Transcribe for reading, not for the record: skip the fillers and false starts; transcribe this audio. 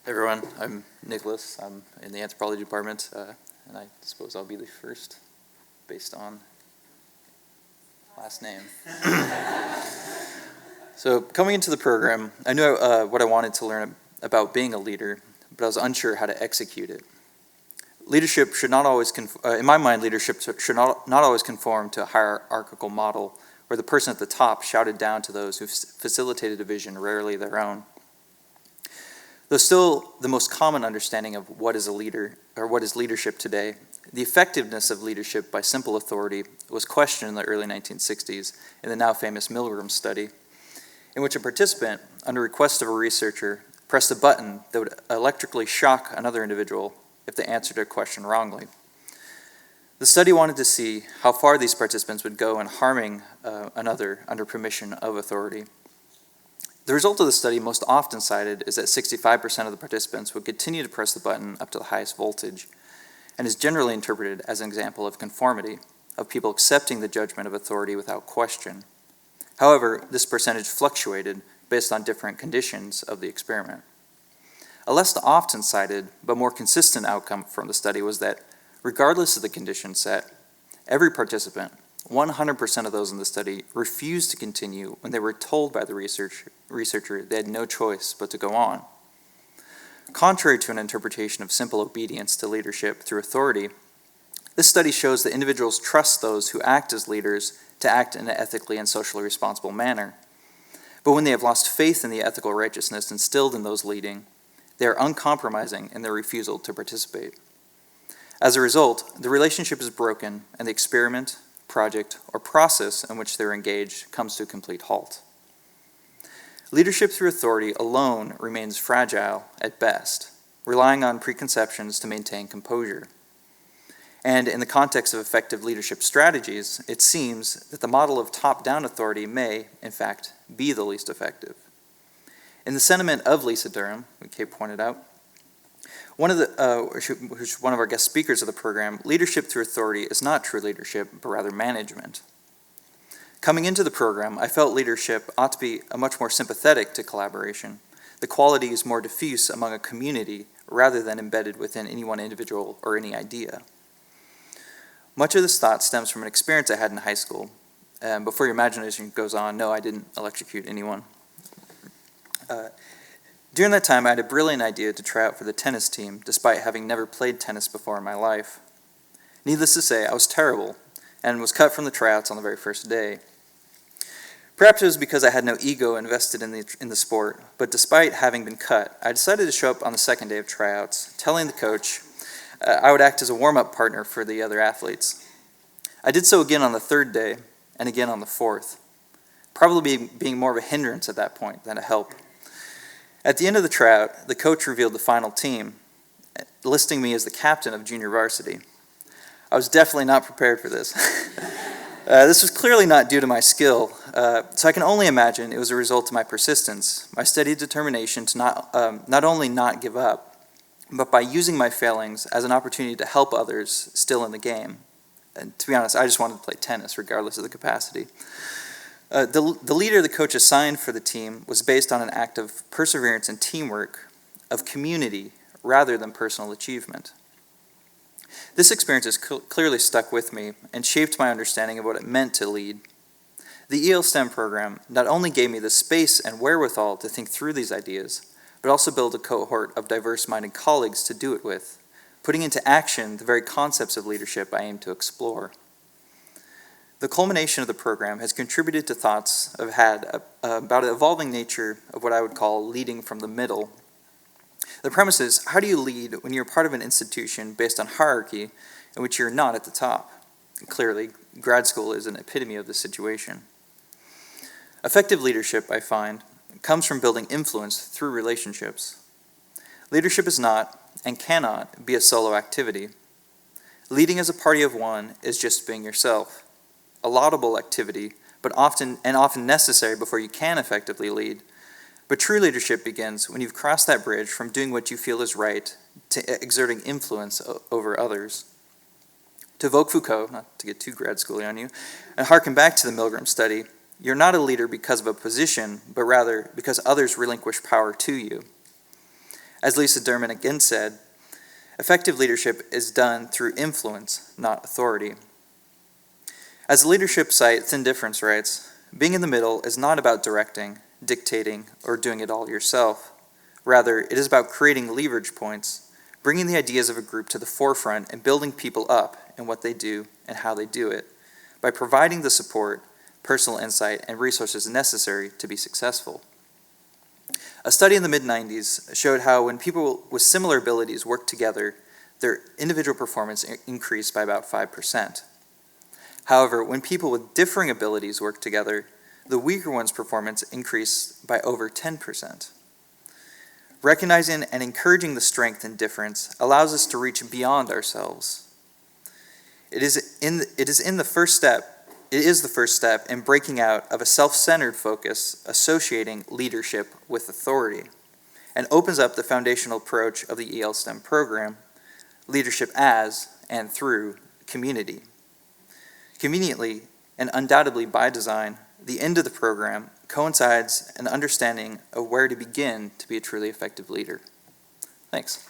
Everyone, I'm Nicholas. I'm in the anthropology department, and I suppose I'll be the first based on last name. So coming into the program, I knew what I wanted to learn about being a leader, but I was unsure how to execute it. Leadership should not always, in my mind, leadership should not always conform to a hierarchical model where the person at the top shouted down to those who facilitated a vision, rarely their own. Though still the most common understanding of what is a leader, or what is leadership today, the effectiveness of leadership by simple authority was questioned in the early 1960s in the now famous Milgram study, in which a participant, under request of a researcher, pressed a button that would electrically shock another individual if they answered a question wrongly. The study wanted to see how far these participants would go in harming another under permission of authority. The result of the study most often cited is that 65% of the participants would continue to press the button up to the highest voltage, and is generally interpreted as an example of conformity, of people accepting the judgment of authority without question. However, this percentage fluctuated based on different conditions of the experiment. A less often cited, but more consistent outcome from the study was that, regardless of the condition set, every participant, 100% of those in the study, refused to continue when they were told by the researcher they had no choice but to go on. Contrary to an interpretation of simple obedience to leadership through authority, this study shows that individuals trust those who act as leaders to act in an ethically and socially responsible manner. But when they have lost faith in the ethical righteousness instilled in those leading, they are uncompromising in their refusal to participate. As a result, the relationship is broken and the experiment, project, or process in which they're engaged comes to a complete halt. Leadership through authority alone remains fragile at best, relying on preconceptions to maintain composure. And in the context of effective leadership strategies, it seems that the model of top-down authority may, in fact, be the least effective. In the sentiment of Lisa Durham, who Kate pointed out, who's one of our guest speakers of the program, leadership through authority is not true leadership, but rather management. Coming into the program, I felt leadership ought to be much more sympathetic to collaboration. The quality is more diffuse among a community rather than embedded within any one individual or any idea. Much of this thought stems from an experience I had in high school. Before your imagination goes on, no, I didn't electrocute anyone. During that time, I had a brilliant idea to try out for the tennis team, despite having never played tennis before in my life. Needless to say, I was terrible, and was cut from the tryouts on the very first day. Perhaps it was because I had no ego invested in the sport, but despite having been cut, I decided to show up on the second day of tryouts, telling the coach I would act as a warm-up partner for the other athletes. I did so again on the third day, and again on the fourth, probably being more of a hindrance at that point than a help. At the end of the tryout, the coach revealed the final team, listing me as the captain of junior varsity. I was definitely not prepared for this. This was clearly not due to my skill, so I can only imagine it was a result of my persistence, my steady determination to not only not give up, but by using my failings as an opportunity to help others still in the game. And to be honest, I just wanted to play tennis regardless of the capacity. The leader the coach assigned for the team was based on an act of perseverance and teamwork, of community, rather than personal achievement. This experience has clearly stuck with me and shaped my understanding of what it meant to lead. The EL STEM program not only gave me the space and wherewithal to think through these ideas, but also built a cohort of diverse-minded colleagues to do it with, putting into action the very concepts of leadership I aim to explore. The culmination of the program has contributed to thoughts I've had about the evolving nature of what I would call leading from the middle. The premise is, how do you lead when you're part of an institution based on hierarchy in which you're not at the top? Clearly, grad school is an epitome of this situation. Effective leadership, I find, comes from building influence through relationships. Leadership is not, and cannot, be a solo activity. Leading as a party of one is just being yourself. A laudable activity, but often necessary before you can effectively lead. But true leadership begins when you've crossed that bridge from doing what you feel is right to exerting influence over others. To evoke Foucault, not to get too grad schooly on you, and harken back to the Milgram study, you're not a leader because of a position, but rather because others relinquish power to you. As Lisa Derman again said, effective leadership is done through influence, not authority. As the leadership site Thin Difference writes, being in the middle is not about directing, dictating, or doing it all yourself. Rather, it is about creating leverage points, bringing the ideas of a group to the forefront and building people up in what they do and how they do it, by providing the support, personal insight, and resources necessary to be successful. A study in the mid-90s showed how when people with similar abilities worked together, their individual performance increased by about 5%. However, when people with differing abilities worked together, the weaker one's performance increased by over 10%. Recognizing and encouraging the strength in difference allows us to reach beyond ourselves. It is the first step in breaking out of a self-centered focus associating leadership with authority, and opens up the foundational approach of the EL STEM program, leadership as and through community. Conveniently, and undoubtedly by design, the end of the program coincides an understanding of where to begin to be a truly effective leader. Thanks.